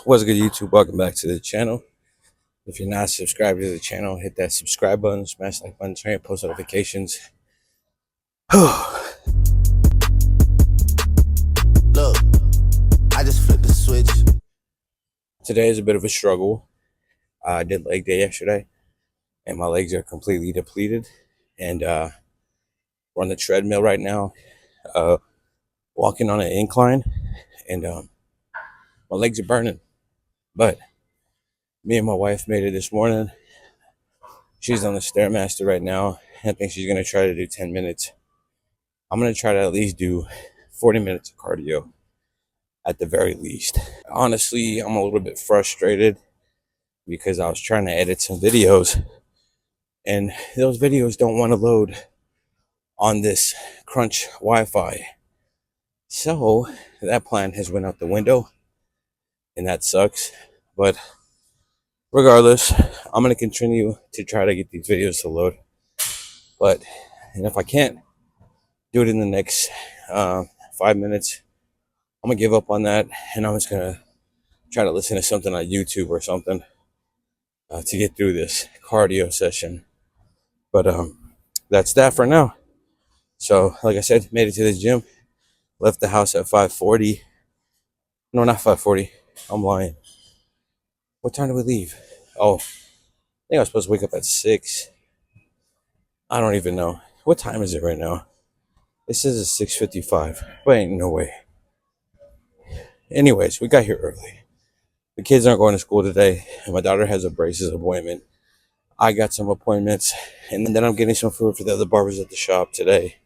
What's good, YouTube? Welcome back to the channel. If you're not subscribed to the channel, hit that subscribe button, smash like button, turn on post notifications. Look, I just flipped the switch. Today is a bit of a struggle. I did leg day yesterday, and my legs are completely depleted. And we're on the treadmill right now, walking on an incline, and my legs are burning. But me and my wife made it this morning. She's on the Stairmaster right now. I think she's going to try to do 10 minutes. I'm going to try to at least do 40 minutes of cardio at the very least. Honestly, I'm a little bit frustrated because I was trying to edit some videos and those videos don't want to load on this crunch Wi-Fi. So that plan has went out the window and that sucks. But regardless, I'm going to continue to try to get these videos to load. And if I can't do it in the next 5 minutes, I'm gonna give up on that, and I'm just gonna try to listen to something on YouTube or something to get through this cardio session. But that's that for now. So, like I said, made it to the gym. Left the house at 5:40. No, not 5:40. I'm lying. What time did we leave? Oh, I think I was supposed to wake up at 6. I don't even know. What time is it right now? It says it's 6:55. But ain't no way. Anyways, we got here early. The kids aren't going to school today, and my daughter has a braces appointment. I got some appointments, and then I'm getting some food for the other barbers at the shop today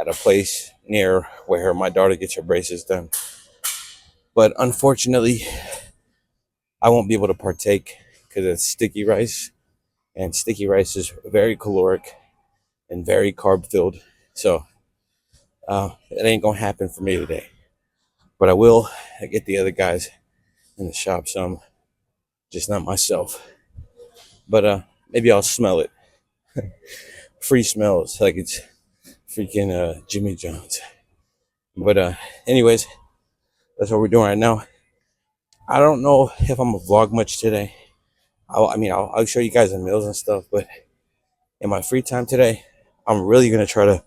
at a place near where my daughter gets her braces done. But unfortunately, I won't be able to partake because it's sticky rice, and sticky rice is very caloric and very carb filled. So it ain't gonna happen for me today. But I will get the other guys in the shop some, just not myself. But maybe I'll smell it. Free smells like it's freaking Jimmy John's. But anyways, that's what we're doing right now. I don't know if I'm gonna vlog much today. I'll show you guys the meals and stuff, but in my free time today, I'm really gonna try to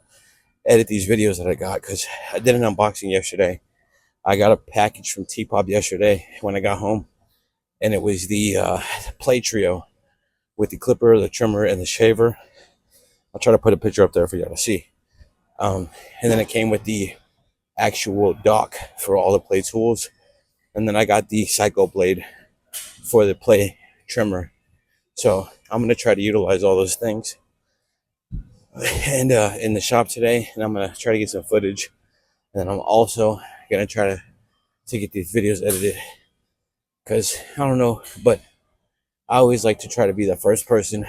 edit these videos that I got because I did an unboxing yesterday. I got a package from T-Pop yesterday when I got home, and it was the Play Trio with the clipper, the trimmer, and the shaver. I'll try to put a picture up there for y'all to see. And then it came with the actual dock for all the play tools, and then I got the Psycho blade for the play trimmer. So I'm gonna try to utilize all those things and in the shop today, and I'm gonna try to get some footage, and then I'm also gonna try to get these videos edited because I don't know, but I always like to try to be the first person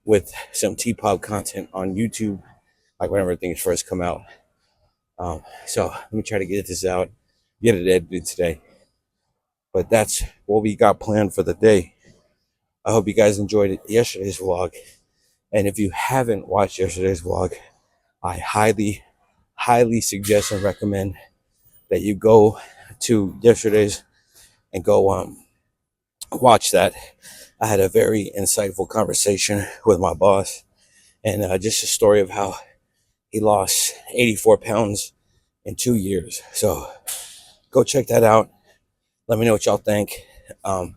with some T-Pop content on YouTube, like whenever things first come out. So let me try to get this out, get it edited today. But that's what we got planned for the day. I hope you guys enjoyed yesterday's vlog. And if you haven't watched yesterday's vlog, I highly suggest and recommend that you go to yesterday's and go watch that. I had a very insightful conversation with my boss, and just a story of how he lost 84 pounds in 2 years. So go check that out. Let me know what y'all think. But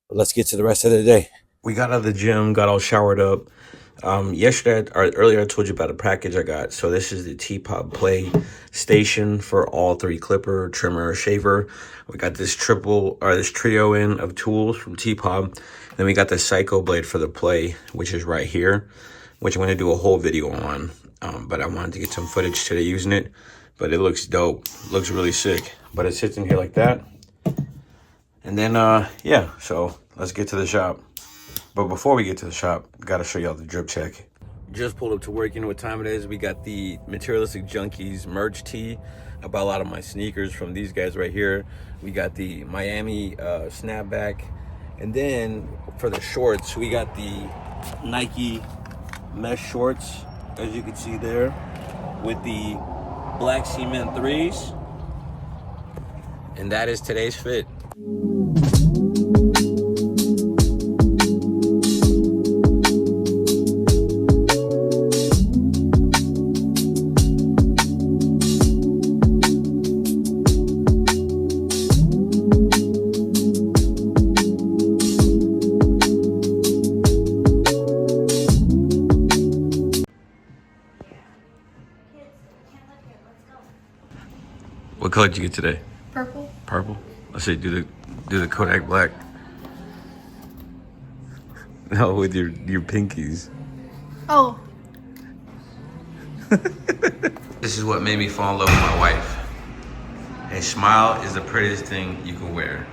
let's get to the rest of the day. We got out of the gym, got all showered up. Yesterday or earlier, I told you about a package I got. So this is the T-Pop Play station for all 3 clipper, trimmer, shaver. We got this trio in of tools from T-Pop. Then we got the Psycho blade for the play, which is right here, which I'm going to do a whole video on. But I wanted to get some footage today using it. But it looks dope. Looks really sick. But it sits in here like that. And then, yeah, so let's get to the shop. But before we get to the shop, got to show y'all the drip check. Just pulled up to work. You know what time it is. We got the Materialistic Junkies merch tee. I bought a lot of my sneakers from these guys right here. We got the Miami snapback. And then for the shorts, we got the Nike mesh shorts, as you can see there, with the black cement 3s. And that is today's fit. color did you get today? Purple. Purple. Let's see. Do the Kodak black. No, with your pinkies. Oh. This is what made me fall in love with my wife. A smile is the prettiest thing you can wear.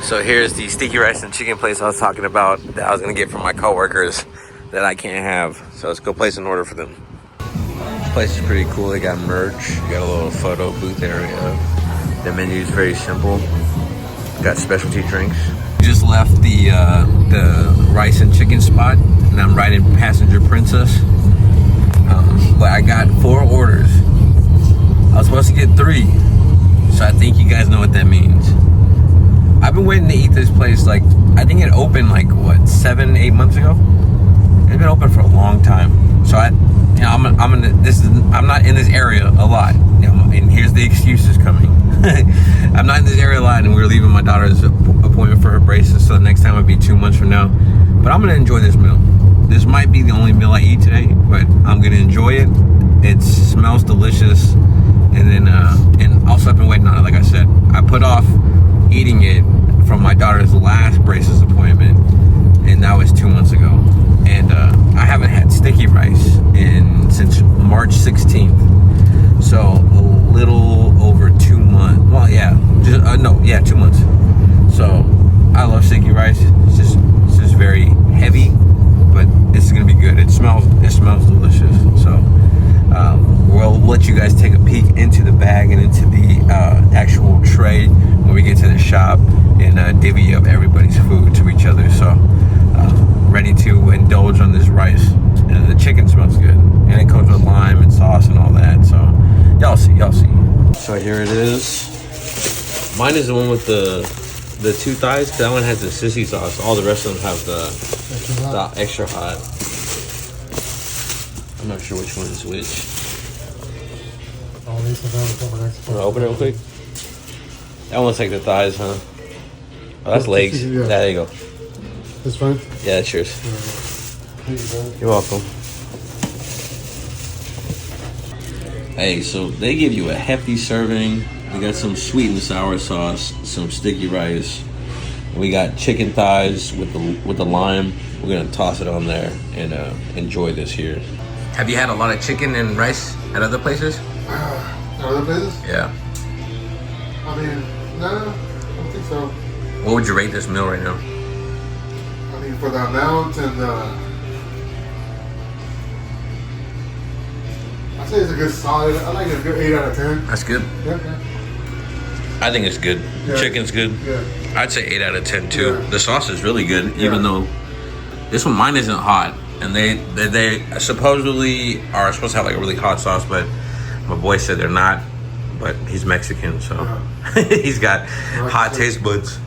So here's the sticky rice and chicken place I was talking about that I was gonna get from my coworkers that I can't have. So let's go place an order for them. This place is pretty cool. They got merch. You got a little photo booth area. The menu is very simple. Got specialty drinks. Just left the rice and chicken spot, and I'm riding Passenger Princess. But I got 4 orders. I was supposed to get 3, so I think you guys know what that means. I've been waiting to eat this place, like, I think it opened like what, 7-8 months ago. It's been open for a long time. So I'm not in this area a lot, and here's the excuses coming. I'm not in this area a lot, and we're leaving my daughter's appointment for her braces, so the next time would be 2 months from now. But I'm gonna enjoy this meal. This might be the only meal I eat today, but I'm gonna enjoy it. It smells delicious, and then and also I've been waiting on it. Like I said, I put off eating it from my daughter's last braces appointment, and that was 2 months ago. And I haven't had sticky rice since March 16th, so a little over 2 months. Well, yeah, 2 months. So I love sticky rice. It's just very heavy, but it's gonna be good. It smells delicious. So we'll let you guys take a peek into the bag and into the actual tray when we get to the shop and divvy up everybody's food to each other. So ready to indulge on this rice, and the chicken smells good, and it comes with lime and sauce and all that. So y'all see. So here it is. Mine is the one with the 2 thighs, because that one has the sissy sauce. All the rest of them have the extra hot. I'm not sure which one is which. Wanna open it real quick? That one's like the thighs, huh? Oh, that's legs. Yeah. There you go. That's fine? Yeah, that's yours. You're welcome. Hey, so they give you a hefty serving. We got some sweet and sour sauce, some sticky rice. We got chicken thighs with the lime. We're gonna toss it on there and enjoy this here. Have you had a lot of chicken and rice at other places? Other places? Yeah. I mean, no, I don't think so. What would you rate this meal right now? I mean, for the amount and I'd say it's a good solid. I like a good 8 out of 10. That's good. Yeah. I think it's good. Yeah. Chicken's good. Yeah. I'd say 8 out of 10 too. Yeah. The sauce is really good, even though this one, mine isn't hot. And they supposedly are supposed to have like a really hot sauce, but my boy said they're not. But he's Mexican, so he's got hot taste buds.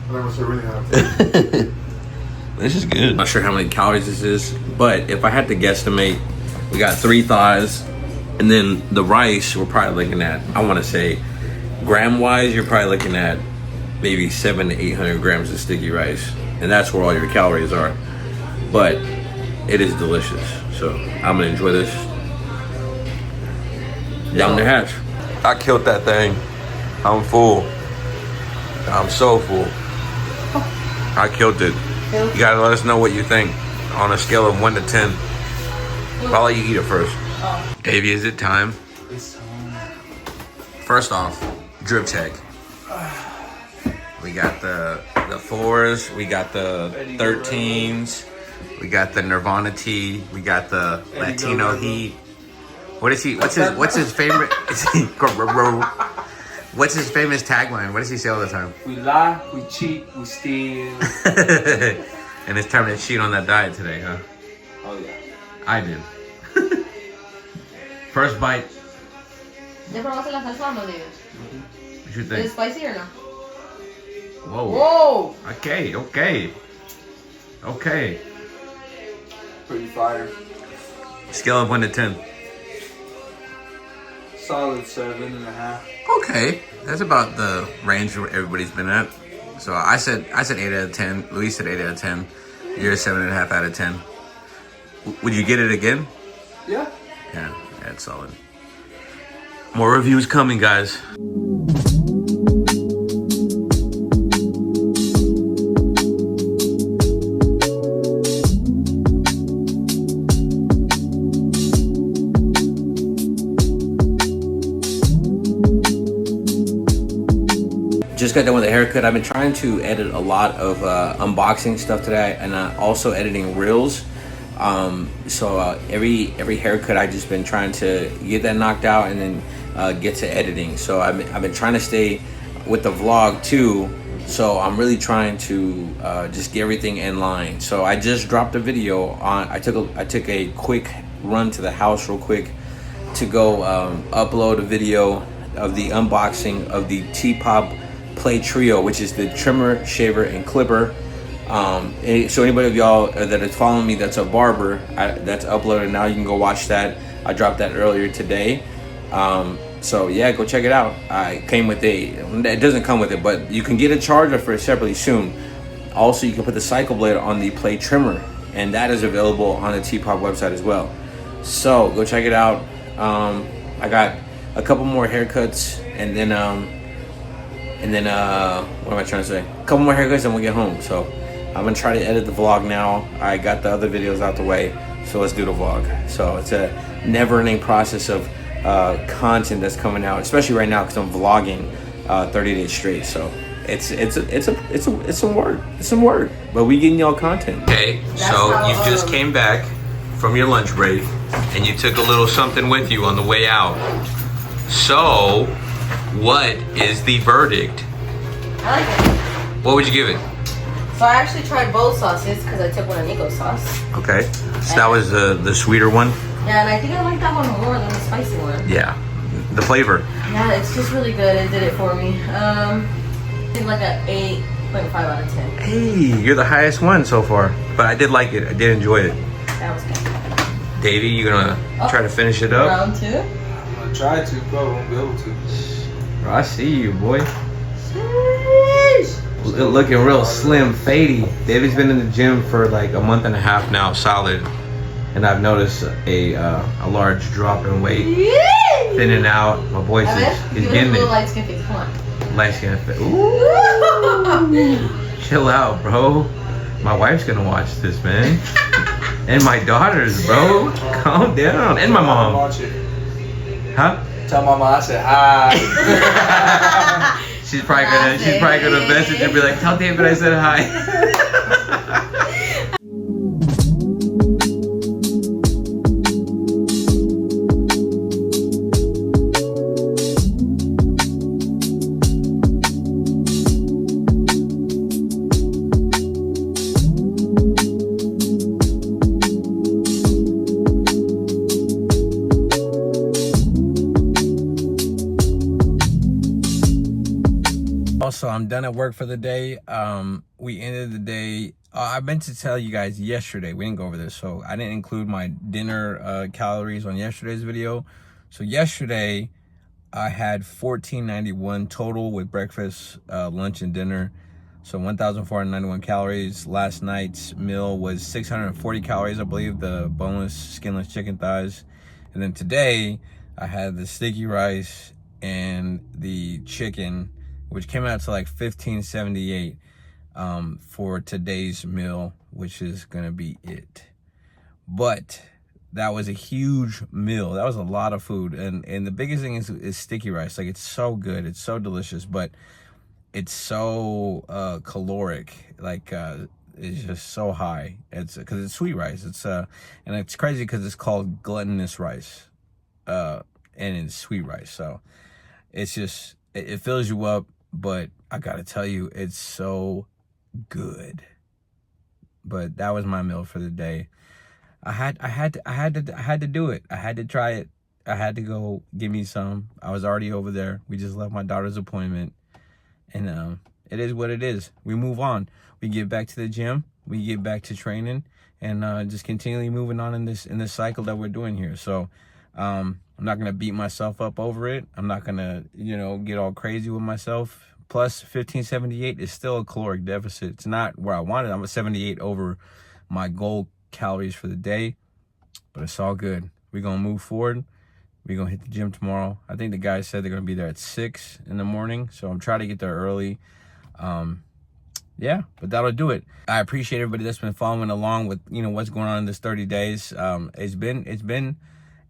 This is good. I'm not sure how many calories this is, but if I had to guesstimate, we got 3 thighs, and then the rice we're probably looking at, I want to say, gram-wise, you're probably looking at maybe 700 to 800 grams of sticky rice, and that's where all your calories are. But it is delicious, so I'm gonna enjoy this. Down the hatch. I killed that thing. I'm full. I'm so full. I killed it. You gotta let us know what you think on a scale of 1 to 10. I'll let you eat it first. Davey, is it time? First off, drip check. We got the 4s, we got the 13s, we got the Nirvana tea, we got the Latino heat. What's his favorite? What's his famous tagline? What does he say all the time? We lie, we cheat, we steal. And it's time to cheat on that diet today, huh? Oh yeah. I did. First bite. ¿Ya probaste la salsa o no, David? What you ¿Es think? spicy or no? Whoa. Whoa! Okay. Pretty fire. Scale of 1 to 10. Solid 7.5. Okay, that's about the range where everybody's been at. So I said 8 out of 10. Luis said 8 out of 10. You're 7.5 out of 10. Would you get it again? Yeah. Yeah, that's solid. More reviews coming, guys. just got done with a haircut. I've been trying to edit a lot of unboxing stuff today, and also editing reels. So every haircut, I've just been trying to get that knocked out and then get to editing. So I've been trying to stay with the vlog too. So I'm really trying to just get everything in line. So I just dropped a video on. I took a quick run to the house real quick to go upload a video of the unboxing of the T-Pop Play Trio, which is the trimmer, shaver, and clipper. So anybody of y'all that is following me that's a barber, that's uploaded now, you can go watch that. I dropped that earlier today. So yeah, go check it out. I came with it doesn't come with it, but you can get a charger for it separately soon. Also, you can put the cycle blade on the Play trimmer, and that is available on the T-Pop website as well. So go check it out. I got a couple more haircuts, and then what am I trying to say? A couple more haircuts and we'll get home. So I'm gonna try to edit the vlog now. I got the other videos out the way, so let's do the vlog. So it's a never-ending process of content that's coming out, especially right now because I'm vlogging 30 days straight. So it's some work. It's some work, but we getting y'all content. Okay, so you just came back from your lunch break, and you took a little something with you on the way out. So, what is the verdict? I like it. What would you give it? So I actually tried both sauces because I took one of Nico's sauce. Okay, so that was the sweeter one? Yeah, and I think I like that one more than the spicy one. Yeah, the flavor. Yeah, it's just really good. It did it for me. I think like an 8.5 out of 10. Hey, you're the highest one so far. But I did like it. I did enjoy it. That was good. Davey, you gonna try to finish it up? Round 2. I'm gonna try to, but I won't be able to. Bro, I see you, boy. Sheesh. Looking real slim, fadey. Davey's been in the gym for like a month and a half now, solid. And I've noticed a large drop in weight, thinning out. My boy says he's getting it. Light skin face. Come on. Light skin face. Ooh. Chill out, bro. My wife's gonna watch this, man. And my daughters, bro. Calm down. And my mom. Watch it. Huh? Tell mama I said hi. She's probably gonna message and be like, tell David I said hi. Also, I'm done at work for the day. We ended the day. I meant to tell you guys yesterday. We didn't go over this, so I didn't include my dinner calories on yesterday's video. So yesterday, I had $14.91 total with breakfast, lunch, and dinner. So 1,491 calories. Last night's meal was 640 calories, I believe, the boneless, skinless chicken thighs. And then today, I had the sticky rice and the chicken, which came out to like $15.78 for today's meal, which is gonna be it. But that was a huge meal. That was a lot of food, and the biggest thing is sticky rice. Like, it's so good, it's so delicious, but it's so caloric. Like, it's just so high. It's because it's sweet rice. It's and it's crazy because it's called glutinous rice, and it's sweet rice. So it's just it fills you up. But I gotta tell you, it's so good. But that was my meal for the day. I had to do it. I had to try it. I had to go give me some. I was already over there. We just left my daughter's appointment, and it is what it is. We move on. We get back to the gym. We get back to training, and just continually moving on in this cycle that we're doing here. So. I'm not going to beat myself up over it. I'm not going to, get all crazy with myself. Plus, 1578 is still a caloric deficit. It's not where I want it. I'm at 78 over my goal calories for the day. But it's all good. We're going to move forward. We're going to hit the gym tomorrow. I think the guys said they're going to be there at 6 in the morning. So I'm trying to get there early. Yeah, but that'll do it. I appreciate everybody that's been following along with, what's going on in this 30 days. It's been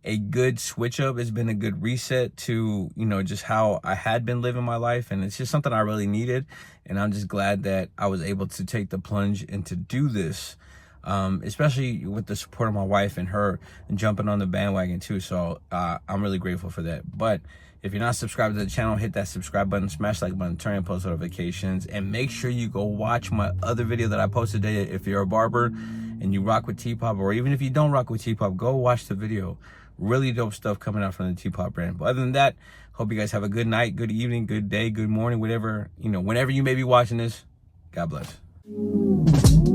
a good switch up. It's been a good reset to, you know, just how I had been living my life. And it's just something I really needed. And I'm just glad that I was able to take the plunge and to do this, especially with the support of my wife and her and jumping on the bandwagon too. So I'm really grateful for that. But if you're not subscribed to the channel, hit that subscribe button, smash like button, turn on post notifications, and make sure you go watch my other video that I posted today. If you're a barber and you rock with T-Pop, or even if you don't rock with T-Pop, go watch the video. Really dope stuff coming out from the T-Pop brand. But other than that, hope you guys have a good night, good evening, good day, good morning, whatever, you know, whenever you may be watching this. God bless.